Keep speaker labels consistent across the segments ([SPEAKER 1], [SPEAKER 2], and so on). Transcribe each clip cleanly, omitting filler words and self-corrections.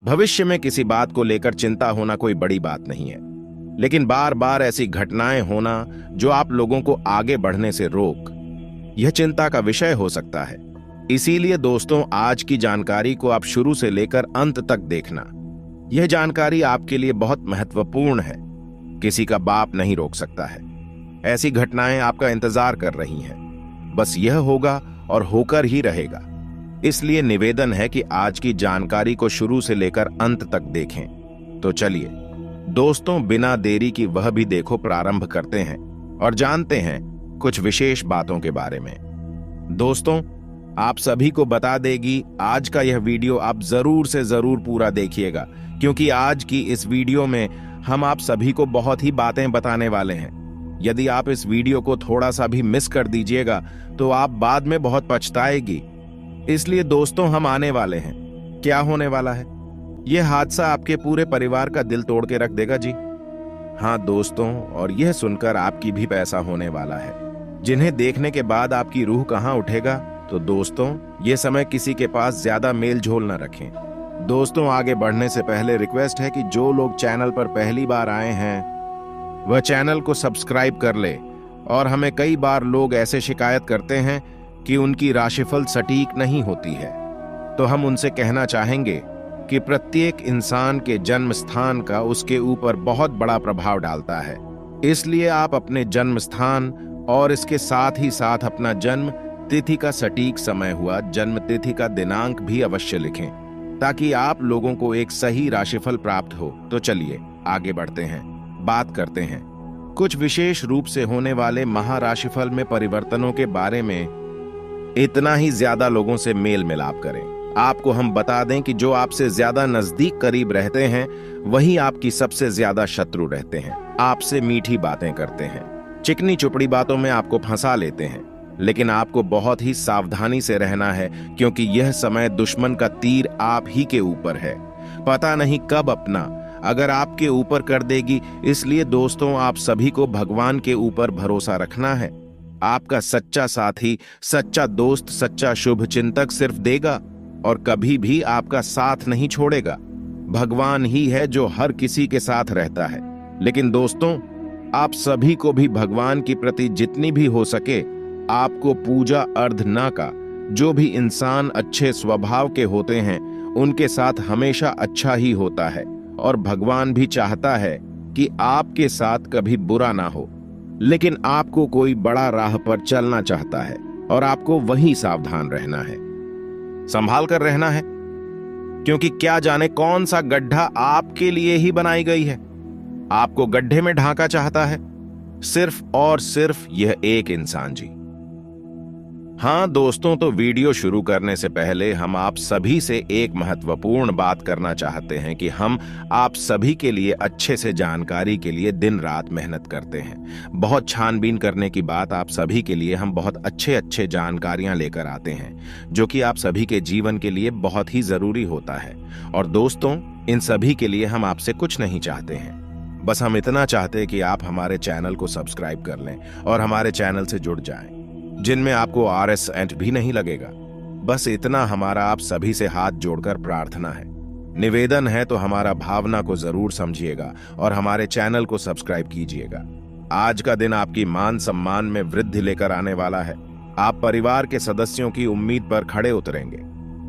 [SPEAKER 1] भविष्य में किसी बात को लेकर चिंता होना कोई बड़ी बात नहीं है, लेकिन बार बार ऐसी घटनाएं होना जो आप लोगों को आगे बढ़ने से रोक, यह चिंता का विषय हो सकता है। इसीलिए दोस्तों, आज की जानकारी को आप शुरू से लेकर अंत तक देखना। यह जानकारी आपके लिए बहुत महत्वपूर्ण है। किसी का बाप नहीं रोक सकता है। ऐसी घटनाएं आपका इंतजार कर रही हैं। बस यह होगा और होकर ही रहेगा। इसलिए निवेदन है कि आज की जानकारी को शुरू से लेकर अंत तक देखें। तो चलिए दोस्तों, बिना देरी की वह भी देखो प्रारंभ करते हैं और जानते हैं कुछ विशेष बातों के बारे में। दोस्तों, आप सभी को बता देगी, आज का यह वीडियो आप जरूर से जरूर पूरा देखिएगा, क्योंकि आज की इस वीडियो में हम आप सभी को बहुत ही बातें बताने वाले हैं। यदि आप इस वीडियो को थोड़ा सा भी मिस कर दीजिएगा तो आप बाद में बहुत पछताएगी। इसलिए दोस्तों, हम आने वाले हैं। क्या होने वाला है? यह हादसा आपके पूरे परिवार का दिल तोड़ के रख देगा जी। हाँ दोस्तों, और यह सुनकर आपकी भी पैसा होने वाला है, जिन्हें देखने के बाद आपकी रूह कहां उठेगा। तो दोस्तों, यह समय किसी के पास ज्यादा मेल झोल न रखें। दोस्तों, आगे बढ़ने से पहले रिक्वेस्ट है कि जो लोग चैनल पर पहली बार आए हैं वह चैनल को सब्सक्राइब कर ले। और हमें कई बार लोग ऐसे शिकायत करते हैं कि उनकी राशिफल सटीक नहीं होती है, तो हम उनसे कहना चाहेंगे कि प्रत्येक इंसान के जन्म स्थान का उसके ऊपर बहुत बड़ा प्रभाव डालता है। इसलिए आप अपने जन्म स्थान और इसके साथ ही साथ अपना जन्म तिथि का सटीक समय हुआ जन्म तिथि का दिनांक भी अवश्य लिखें, ताकि आप लोगों को एक सही राशिफल प्राप्त हो। तो चलिए आगे बढ़ते हैं, बात करते हैं कुछ विशेष रूप से होने वाले महाराशिफल में परिवर्तनों के बारे में। इतना ही ज्यादा लोगों से मेल मिलाप करें। आपको हम बता दें कि जो आपसे ज्यादा नजदीक करीब रहते हैं वही आपकी सबसे ज्यादा शत्रु रहते हैं। आपसे मीठी बातें करते हैं, चिकनी चुपड़ी बातों में आपको फंसा लेते हैं, लेकिन आपको बहुत ही सावधानी से रहना है, क्योंकि यह समय दुश्मन का तीर आप ही के ऊपर है। पता नहीं कब अपना अगर आपके ऊपर कर देगी। इसलिए दोस्तों, आप सभी को भगवान के ऊपर भरोसा रखना है। आपका सच्चा साथी, सच्चा दोस्त, सच्चा शुभ चिंतक सिर्फ देगा और कभी भी आपका साथ नहीं छोड़ेगा। भगवान ही है जो हर किसी के साथ रहता है। लेकिन दोस्तों, आप सभी को भी भगवान के प्रति जितनी भी हो सके आपको पूजा अर्धना का। जो भी इंसान अच्छे स्वभाव के होते हैं उनके साथ हमेशा अच्छा ही होता है, और भगवान भी चाहता है कि आपके साथ कभी बुरा ना हो। लेकिन आपको कोई बड़ा राह पर चलना चाहता है और आपको वहीं सावधान रहना है, संभाल कर रहना है, क्योंकि क्या जाने कौन सा गड्ढा आपके लिए ही बनाई गई है। आपको गड्ढे में ढांका चाहता है सिर्फ और सिर्फ यह एक इंसान जी। हाँ दोस्तों, तो वीडियो शुरू करने से पहले हम आप सभी से एक महत्वपूर्ण बात करना चाहते हैं कि हम आप सभी के लिए अच्छे से जानकारी के लिए दिन रात मेहनत करते हैं। बहुत छानबीन करने की बात आप सभी के लिए हम बहुत अच्छे जानकारियां लेकर आते हैं, जो कि आप सभी के जीवन के लिए बहुत ही जरूरी होता है। और दोस्तों, इन सभी के लिए हम आपसे कुछ नहीं चाहते हैं, बस हम इतना चाहते हैं कि आप हमारे चैनल को सब्सक्राइब कर लें और हमारे चैनल से जुड़ जाएं, जिनमें आपको RS एंट भी नहीं लगेगा। बस इतना हमारा आप सभी से हाथ जोड़कर प्रार्थना है, निवेदन है। तो हमारा भावना को जरूर समझिएगा और हमारे चैनल को सब्सक्राइब कीजिएगा। आज का दिन आपकी मान सम्मान में वृद्धि लेकर आने वाला है। आप परिवार के सदस्यों की उम्मीद पर खड़े उतरेंगे।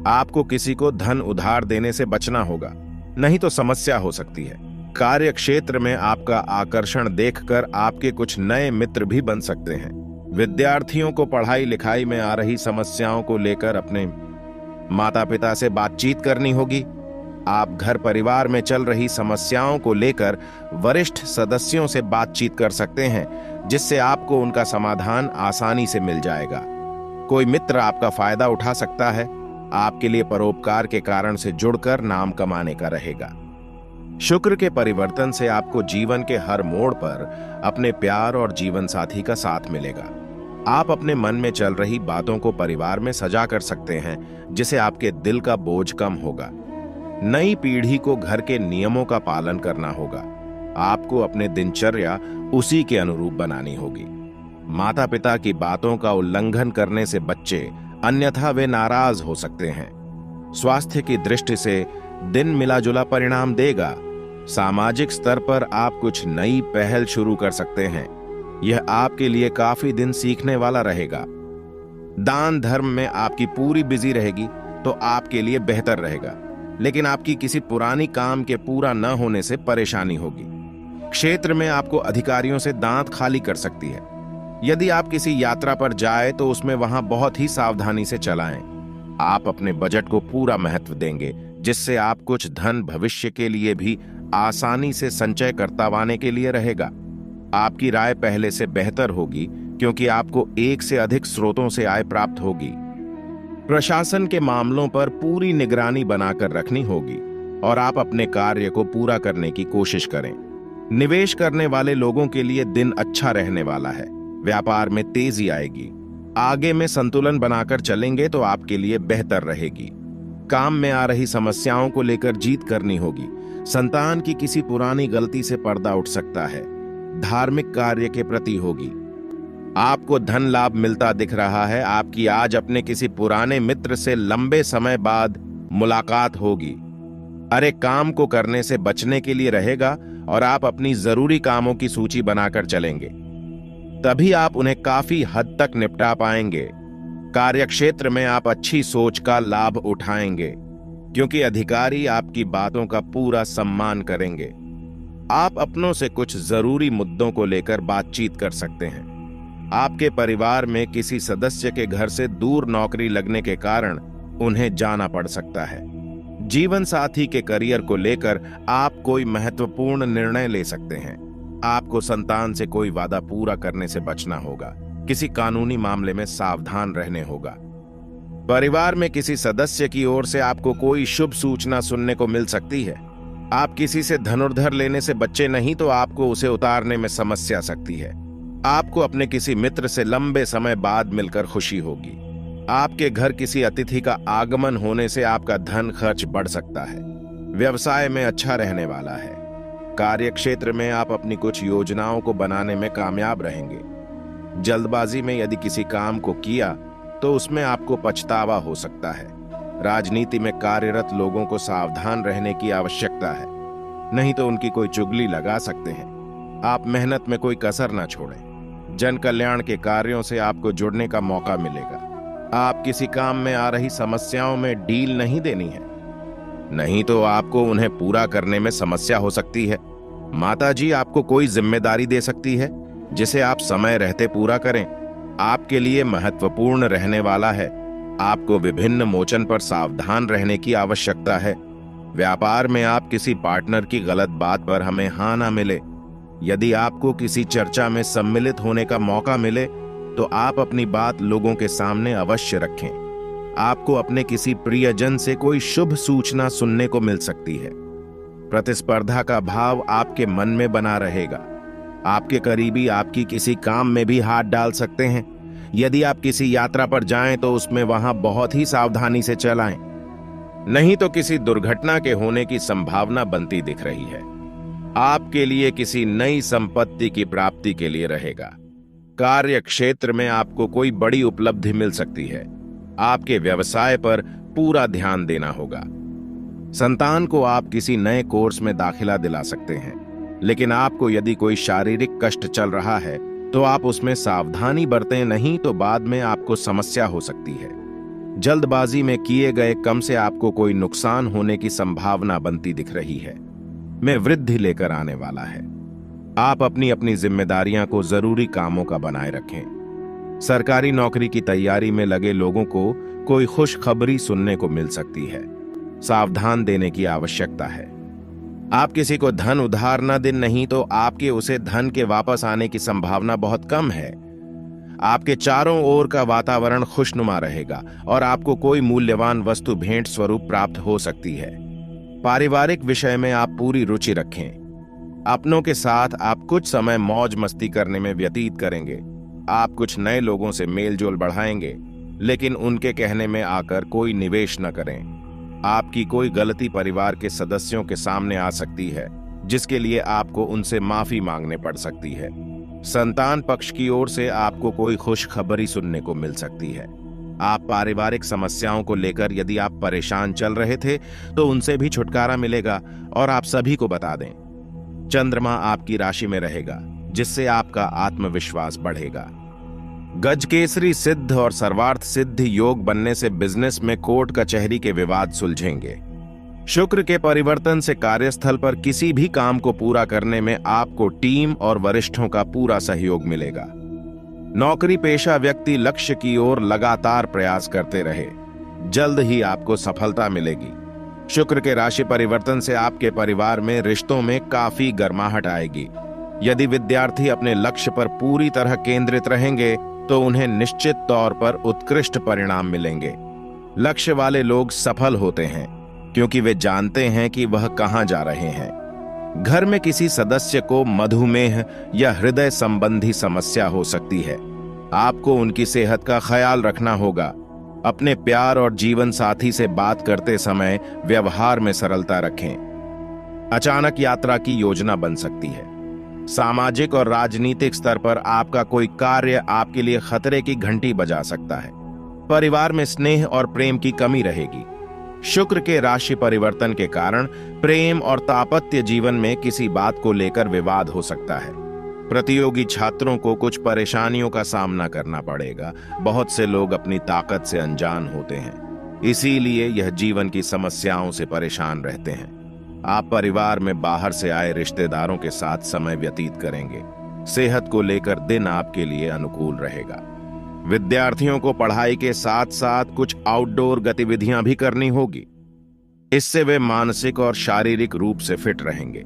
[SPEAKER 1] आपको किसी को धन उधार देने से बचना होगा, नहीं तो समस्या हो सकती है। कार्य क्षेत्र में आपका आकर्षण देखकर आपके कुछ नए मित्र भी बन सकते हैं। विद्यार्थियों को पढ़ाई लिखाई में आ रही समस्याओं को लेकर अपने माता पिता से बातचीत करनी होगी। आप घर परिवार में चल रही समस्याओं को लेकर वरिष्ठ सदस्यों से बातचीत कर सकते हैं, जिससे आपको उनका समाधान आसानी से मिल जाएगा। कोई मित्र आपका फायदा उठा सकता है। आपके लिए परोपकार के कारण से जुड़कर नाम कमाने का रहेगा। शुक्र के परिवर्तन से आपको जीवन के हर मोड़ पर अपने प्यार और जीवन साथी का साथ मिलेगा। आप अपने मन में चल रही बातों को परिवार में सजा कर सकते हैं, जिससे आपके दिल का बोझ कम होगा। नई पीढ़ी को घर के नियमों का पालन करना होगा। आपको अपने दिनचर्या उसी के अनुरूप बनानी होगी। माता पिता की बातों का उल्लंघन करने से बच्चे, अन्यथा वे नाराज हो सकते हैं। स्वास्थ्य की दृष्टि से दिन मिला जुला परिणाम देगा। सामाजिक स्तर पर आप कुछ नई पहल शुरू कर सकते हैं। यह आपके लिए काफी दिन सीखने वाला रहेगा। दान धर्म में आपकी पूरी बिजी रहेगी तो आपके लिए बेहतर रहेगा, लेकिन आपकी किसी पुरानी काम के पूरा न होने से परेशानी होगी। क्षेत्र में आपको अधिकारियों से दांत खाली कर सकती है। यदि आप किसी यात्रा पर जाए तो उसमें वहां बहुत ही सावधानी से चलाएं। आप अपने बजट को पूरा महत्व देंगे, जिससे आप कुछ धन भविष्य के लिए भी आसानी से संचय करतावाने के लिए रहेगा। आपकी राय पहले से बेहतर होगी क्योंकि आपको एक से अधिक स्रोतों से आय प्राप्त होगी। प्रशासन के मामलों पर पूरी निगरानी बनाकर रखनी होगी और आप अपने कार्य को पूरा करने की कोशिश करें। निवेश करने वाले लोगों के लिए दिन अच्छा रहने वाला है। व्यापार में तेजी आएगी। आगे में संतुलन बनाकर चलेंगे तो आपके लिए बेहतर रहेगी। काम में आ रही समस्याओं को लेकर जीत करनी होगी। संतान की किसी पुरानी गलती से पर्दा उठ सकता है। धार्मिक कार्य के प्रति होगी। आपको धन लाभ मिलता दिख रहा है। आपकी आज अपने किसी पुराने मित्र से लंबे समय बाद मुलाकात होगी। अरे काम को करने से बचने के लिए रहेगा और आप अपनी जरूरी कामों की सूची बनाकर चलेंगे, तभी आप उन्हें काफी हद तक निपटा पाएंगे। कार्यक्षेत्र में आप अच्छी सोच का लाभ उठाएंगे क्योंकि अधिकारी आपकी बातों का पूरा सम्मान करेंगे। आप अपनों से कुछ जरूरी मुद्दों को लेकर बातचीत कर सकते हैं। आपके परिवार में किसी सदस्य के घर से दूर नौकरी लगने के कारण उन्हें जाना पड़ सकता है। जीवन साथी के करियर को लेकर आप कोई महत्वपूर्ण निर्णय ले सकते हैं। आपको संतान से कोई वादा पूरा करने से बचना होगा। किसी कानूनी मामले में सावधान रहने होगा। परिवार में किसी सदस्य की ओर से आपको कोई शुभ सूचना सुनने को मिल सकती है। आप किसी से धनुर्धर लेने से बचे नहीं तो आपको उसे उतारने में समस्या सकती है। आपको अपने किसी मित्र से लंबे समय बाद मिलकर खुशी होगी। आपके घर किसी अतिथि का आगमन होने से आपका धन खर्च बढ़ सकता है। व्यवसाय में अच्छा रहने वाला है। कार्यक्षेत्र में आप अपनी कुछ योजनाओं को बनाने में कामयाब रहेंगे। जल्दबाजी में यदि किसी काम को किया तो उसमें आपको पछतावा हो सकता है। राजनीति में कार्यरत लोगों को सावधान रहने की आवश्यकता है, नहीं तो उनकी कोई चुगली लगा सकते हैं। आप मेहनत में कोई कसर ना छोड़ें। जन कल्याण के कार्यों से आपको जुड़ने का मौका मिलेगा। आप किसी काम में आ रही समस्याओं में डील नहीं देनी है, नहीं तो आपको उन्हें पूरा करने में समस्या हो सकती है। माताजी आपको कोई जिम्मेदारी दे सकती है जिसे आप समय रहते पूरा करें। आपके लिए महत्वपूर्ण रहने वाला है। आपको विभिन्न मोचन पर सावधान रहने की आवश्यकता है। व्यापार में आप किसी पार्टनर की गलत बात पर हमें हाँ ना मिले। यदि आपको किसी चर्चा में सम्मिलित होने का मौका मिले तो आप अपनी बात लोगों के सामने अवश्य रखें। आपको अपने किसी प्रियजन से कोई शुभ सूचना सुनने को मिल सकती है। प्रतिस्पर्धा का भाव आपके मन में बना रहेगा। आपके करीबी आपकी किसी काम में भी हाथ डाल सकते हैं। यदि आप किसी यात्रा पर जाएं तो उसमें वहां बहुत ही सावधानी से चलाएं, नहीं तो किसी दुर्घटना के होने की संभावना बनती दिख रही है। आपके लिए किसी नई संपत्ति की प्राप्ति के लिए रहेगा। कार्य क्षेत्र में आपको कोई बड़ी उपलब्धि मिल सकती है। आपके व्यवसाय पर पूरा ध्यान देना होगा। संतान को आप किसी नए कोर्स में दाखिला दिला सकते हैं, लेकिन आपको यदि कोई शारीरिक कष्ट चल रहा है तो आप उसमें सावधानी बरतें, नहीं तो बाद में आपको समस्या हो सकती है। जल्दबाजी में किए गए कम से आपको कोई नुकसान होने की संभावना बनती दिख रही है। में वृद्धि लेकर आने वाला है। आप अपनी अपनी जिम्मेदारियां को जरूरी कामों का बनाए रखें। सरकारी नौकरी की तैयारी में लगे लोगों को कोई खुशखबरी सुनने को मिल सकती है। सावधान देने की आवश्यकता है। आप किसी को धन उधार न दें, नहीं तो आपके उसे धन के वापस आने की संभावना बहुत कम है। आपके चारों ओर का वातावरण खुशनुमा रहेगा और आपको कोई मूल्यवान वस्तु भेंट स्वरूप प्राप्त हो सकती है। पारिवारिक विषय में आप पूरी रुचि रखें। अपनों के साथ आप कुछ समय मौज मस्ती करने में व्यतीत करेंगे। आप कुछ नए लोगों से मेलजोल बढ़ाएंगे, लेकिन उनके कहने में आकर कोई निवेश न करें। आपकी कोई गलती परिवार के सदस्यों के सामने आ सकती है, जिसके लिए आपको उनसे माफी मांगने पड़ सकती है। संतान पक्ष की ओर से आपको कोई खुशखबरी सुनने को मिल सकती है। आप पारिवारिक समस्याओं को लेकर यदि आप परेशान चल रहे थे तो उनसे भी छुटकारा मिलेगा और आप सभी को बता दें। चंद्रमा आपकी राशि में रहेगा, जिससे आपका आत्मविश्वास बढ़ेगा। गजकेसरी सिद्ध और सर्वार्थ सिद्ध योग बनने से बिजनेस में कोर्ट कचहरी के विवाद सुलझेंगे। शुक्र के परिवर्तन से कार्यस्थल पर किसी भी काम को पूरा करने में आपको टीम और वरिष्ठों का पूरा सहयोग मिलेगा। नौकरी पेशा व्यक्ति लक्ष्य की ओर लगातार प्रयास करते रहे, जल्द ही आपको सफलता मिलेगी। शुक्र के राशि परिवर्तन से आपके परिवार में रिश्तों में काफी गर्माहट आएगी। यदि विद्यार्थी अपने लक्ष्य पर पूरी तरह केंद्रित रहेंगे तो उन्हें निश्चित तौर पर उत्कृष्ट परिणाम मिलेंगे। लक्ष्य वाले लोग सफल होते हैं क्योंकि वे जानते हैं कि वह कहां जा रहे हैं। घर में किसी सदस्य को मधुमेह या हृदय संबंधी समस्या हो सकती है। आपको उनकी सेहत का ख्याल रखना होगा। अपने प्यार और जीवन साथी से बात करते समय व्यवहार में सरलता रखें। अचानक यात्रा की योजना बन सकती है। सामाजिक और राजनीतिक स्तर पर आपका कोई कार्य आपके लिए खतरे की घंटी बजा सकता है। परिवार में स्नेह और प्रेम की कमी रहेगी। शुक्र के राशि परिवर्तन के कारण प्रेम और दाम्पत्य जीवन में किसी बात को लेकर विवाद हो सकता है। प्रतियोगी छात्रों को कुछ परेशानियों का सामना करना पड़ेगा। बहुत से लोग अपनी ताकत से अनजान होते हैं, इसीलिए यह जीवन की समस्याओं से परेशान रहते हैं। आप परिवार में बाहर से आए रिश्तेदारों के साथ समय व्यतीत करेंगे। सेहत को लेकर दिन आपके लिए अनुकूल रहेगा। विद्यार्थियों को पढ़ाई के साथ साथ कुछ आउटडोर गतिविधियां भी करनी होगी। इससे वे मानसिक और शारीरिक रूप से फिट रहेंगे।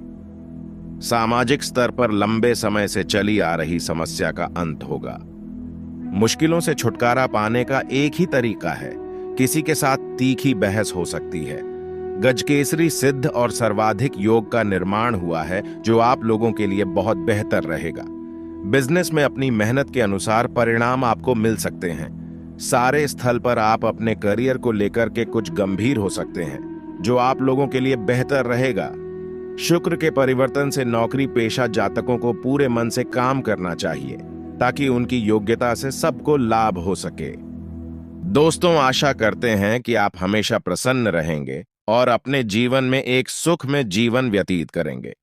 [SPEAKER 1] सामाजिक स्तर पर लंबे समय से चली आ रही समस्या का अंत होगा। मुश्किलों से छुटकारा पाने का एक ही तरीका है, किसी के साथ तीखी बहस हो सकती है। गजकेसरी सिद्ध और सर्वाधिक योग का निर्माण हुआ है, जो आप लोगों के लिए बहुत बेहतर रहेगा। बिजनेस में अपनी मेहनत के अनुसार परिणाम आपको मिल सकते हैं। सारे स्थल पर आप अपने करियर को लेकर के कुछ गंभीर हो सकते हैं, जो आप लोगों के लिए बेहतर रहेगा। शुक्र के परिवर्तन से नौकरी पेशा जातकों को पूरे मन से काम करना चाहिए, ताकि उनकी योग्यता से सबको लाभ हो सके। दोस्तों, आशा करते हैं कि आप हमेशा प्रसन्न रहेंगे और अपने जीवन में एक सुख में जीवन व्यतीत करेंगे।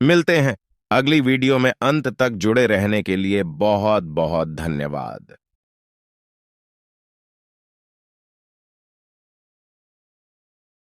[SPEAKER 1] मिलते हैं अगली वीडियो में। अंत तक जुड़े रहने के लिए बहुत बहुत धन्यवाद।